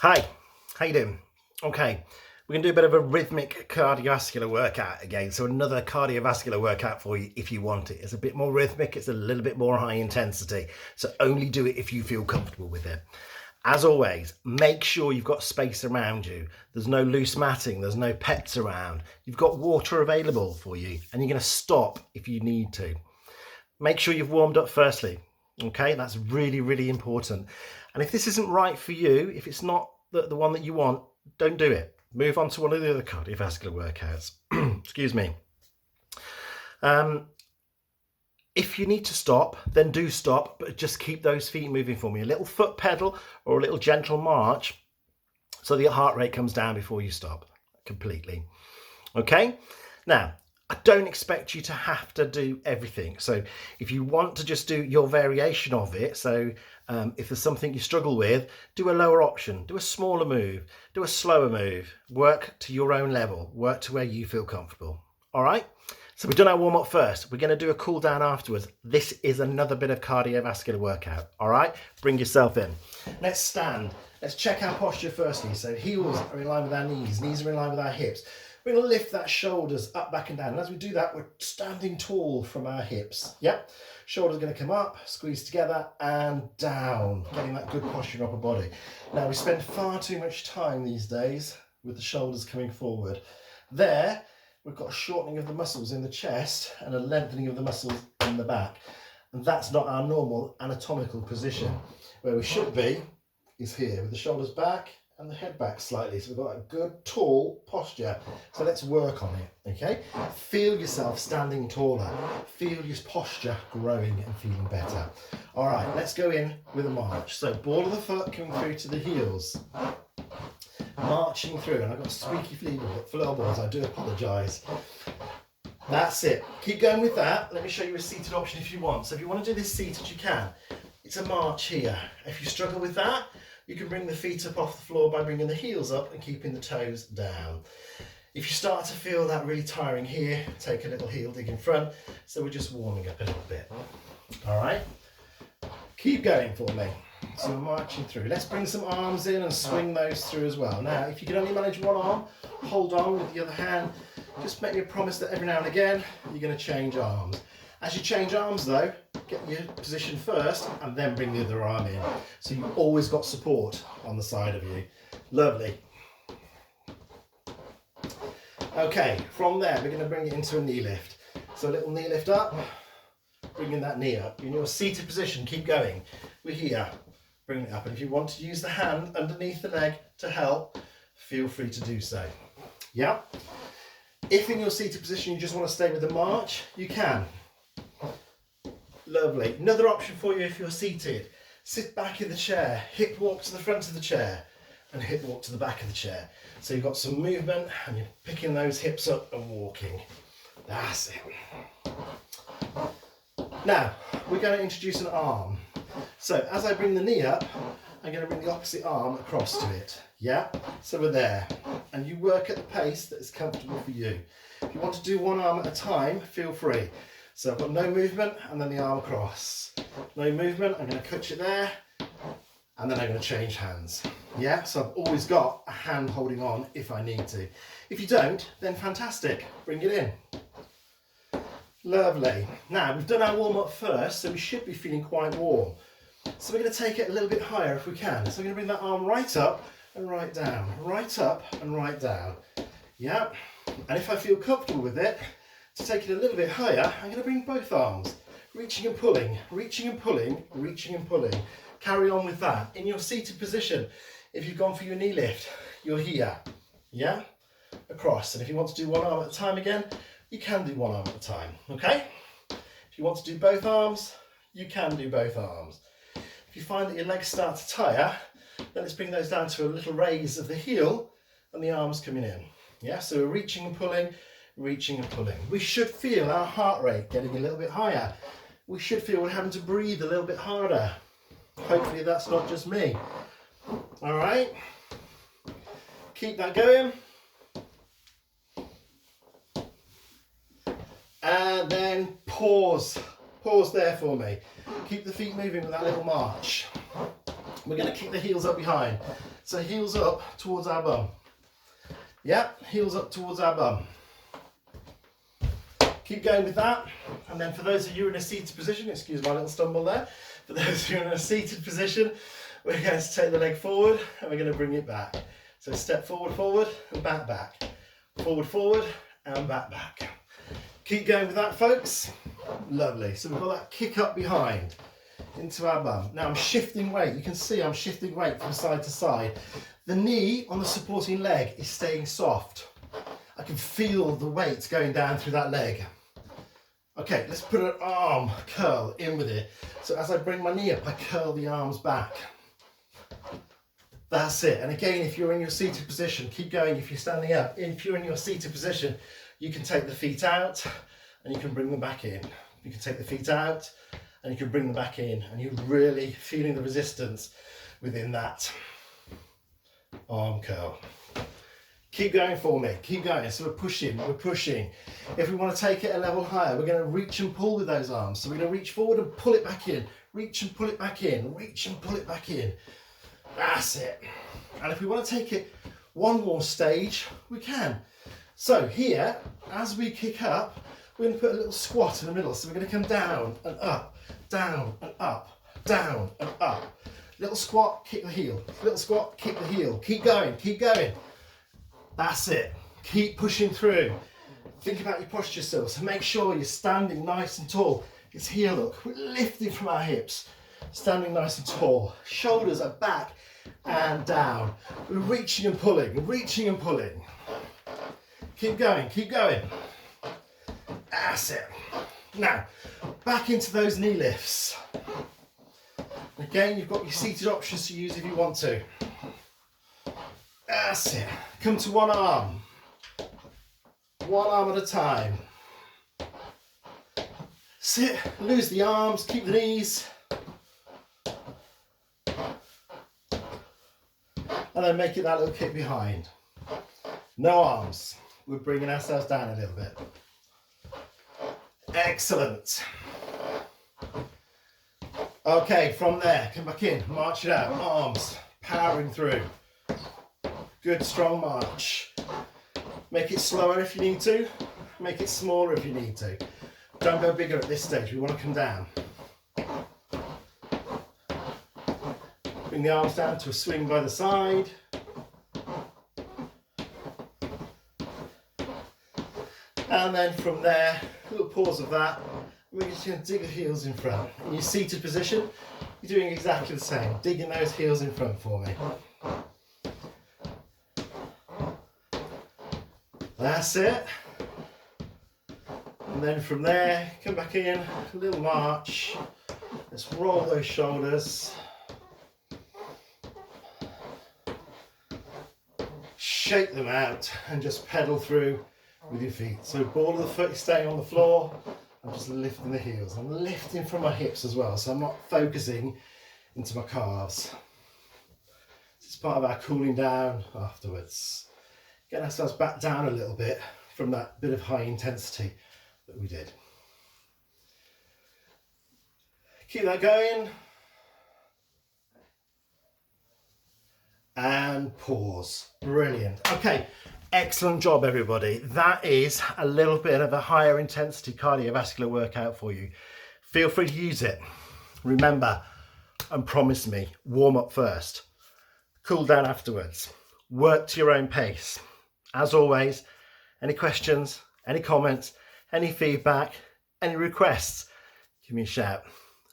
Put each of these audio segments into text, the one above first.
Hi, how you doing? Okay, we're going to do a bit of a rhythmic cardiovascular workout again. So another cardiovascular workout for you if you want it. It's a bit more rhythmic, it's a little bit more high intensity. So only do it if you feel comfortable with it. As always, make sure you've got space around you. There's no loose matting, there's no pets around. You've got water available for you, and you're going to stop if you need to. Make sure you've warmed up firstly. Okay, that's really, really important. And if this isn't right for you, if it's not the one that you want, don't do it. Move on to one of the other cardiovascular workouts. Excuse me. If you need to stop, then do stop, but just keep those feet moving for me. A little foot pedal or a little gentle march so the heart rate comes down before you stop completely. Okay, now I don't expect you to have to do everything. So if you want to just do your variation of it, so if there's something you struggle with, do a lower option, do a smaller move, do a slower move, work to your own level, work to where you feel comfortable. All right, so we've done our warm up first. We're going to do a cool down afterwards. This is another bit of cardiovascular workout. All right, bring yourself in. Let's stand. Let's check our posture firstly. So heels are in line with our knees are in line with our hips. We're going to lift that shoulders up, back and down. And as we do that, we're standing tall from our hips. Yep. Shoulders are going to come up, squeeze together and down, getting that good posture in upper body. Now, we spend far too much time these days with the shoulders coming forward. There, we've got a shortening of the muscles in the chest and a lengthening of the muscles in the back. And that's not our normal anatomical position. Where we should be is here with the shoulders back and the head back slightly, so we've got a good tall posture. So let's work on it. Okay, feel yourself standing taller, feel your posture growing and feeling better. All right, let's go in with a march. So ball of the foot coming through to the heels, marching through, and I've got squeaky floorboards, I do apologize. That's it, keep going with that. Let me show you a seated option if you want. So if you want to do this seated, you can. It's a march here. If you struggle with that, you can bring the feet up off the floor by bringing the heels up and keeping the toes down. If you start to feel that really tiring here, take a little heel dig in front. So we're just warming up a little bit. All right, keep going for me. So we're marching through. Let's bring some arms in and swing those through as well. Now, if you can only manage one arm, hold on with the other hand. Just make me a promise that every now and again, you're going to change arms. As you change arms though, get your position first and then bring the other arm in. So you've always got support on the side of you. Lovely. Okay, from there we're going to bring it into a knee lift. So a little knee lift up, bringing that knee up. In your seated position, keep going. We're here, bring it up. And if you want to use the hand underneath the leg to help, feel free to do so. Yeah. If in your seated position you just want to stay with the march, you can. Lovely. Another option for you if you're seated. Sit back in the chair, hip walk to the front of the chair and hip walk to the back of the chair. So you've got some movement and you're picking those hips up and walking. That's it. Now, we're going to introduce an arm. So as I bring the knee up, I'm going to bring the opposite arm across to it. Yeah? So we're there. And you work at the pace that is comfortable for you. If you want to do one arm at a time, feel free. So I've got no movement and then the arm across. No movement, I'm going to cut you there and then I'm going to change hands. Yeah, so I've always got a hand holding on if I need to. If you don't, then fantastic, bring it in. Lovely. Now we've done our warm up first, so we should be feeling quite warm. So we're going to take it a little bit higher if we can. So I'm going to bring that arm right up and right down, right up and right down. Yeah, and if I feel comfortable with it, to take it a little bit higher, I'm going to bring both arms, reaching and pulling, reaching and pulling, reaching and pulling. Carry on with that. In your seated position, if you've gone for your knee lift, you're here, yeah? Across. And if you want to do one arm at a time again, you can do one arm at a time, okay? If you want to do both arms, you can do both arms. If you find that your legs start to tire, then let's bring those down to a little raise of the heel and the arms coming in. Yeah, so we're reaching and pulling, reaching and pulling. We should feel our heart rate getting a little bit higher. We should feel we're having to breathe a little bit harder. Hopefully that's not just me. All right, keep that going. And then pause. Pause there for me. Keep the feet moving with that little march. We're going to kick the heels up behind. So heels up towards our bum. Yeah, heels up towards our bum. Keep going with that. And then for those of you in a seated position, excuse my little stumble there. For those of you in a seated position, we're going to take the leg forward and we're going to bring it back. So step forward, forward, and back, back. Forward, forward, and back, back. Keep going with that, folks. Lovely. So we've got that kick up behind into our bum. Now I'm shifting weight. You can see I'm shifting weight from side to side. The knee on the supporting leg is staying soft. I can feel the weight going down through that leg. Okay, let's put an arm curl in with it. So as I bring my knee up, I curl the arms back. That's it. And again, if you're in your seated position, keep going. If you're standing up, if you're in your seated position, you can take the feet out and you can bring them back in. You can take the feet out and you can bring them back in, and you're really feeling the resistance within that arm curl. Keep going for me, keep going. So we're pushing, we're pushing. If we want to take it a level higher, we're going to reach and pull with those arms. So we're going to reach forward and pull it back in, reach and pull it back in, reach and pull it back in. That's it. And if we want to take it one more stage, we can. So here, as we kick up, we're going to put a little squat in the middle. So we're going to come down and up, down and up, down and up. Little squat, kick the heel. Little squat, kick the heel. Keep going, keep going. That's it. Keep pushing through. Think about your posture still. So make sure you're standing nice and tall. It's here, look. We're lifting from our hips. Standing nice and tall. Shoulders are back and down. We're reaching and pulling, reaching and pulling. Keep going, keep going. That's it. Now, back into those knee lifts. Again, you've got your seated options to use if you want to. That's it. Come to one arm at a time. Sit, lose the arms, keep the knees. And then make it that little kick behind. No arms. We're bringing ourselves down a little bit. Excellent. Okay, from there, come back in, march it out, arms, powering through. Good, strong march. Make it slower if you need to, make it smaller if you need to. Don't go bigger at this stage, we want to come down. Bring the arms down to a swing by the side. And then from there, a little pause of that, we're just going to dig the heels in front. In your seated position, you're doing exactly the same, digging those heels in front for me. That's it. And then from there, come back in, a little march. Let's roll those shoulders. Shake them out and just pedal through with your feet. So ball of the foot is staying on the floor. I'm just lifting the heels. I'm lifting from my hips as well, so I'm not focusing into my calves. It's part of our cooling down afterwards. Get ourselves back down a little bit from that bit of high intensity that we did. Keep that going. And pause. Brilliant. Okay, excellent job everybody. That is a little bit of a higher intensity cardiovascular workout for you. Feel free to use it. Remember and promise me, warm up first, cool down afterwards, work to your own pace. As always, any questions, any comments, any feedback, any requests, give me a shout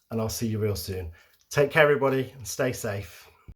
and I'll see you real soon. Take care everybody and stay safe.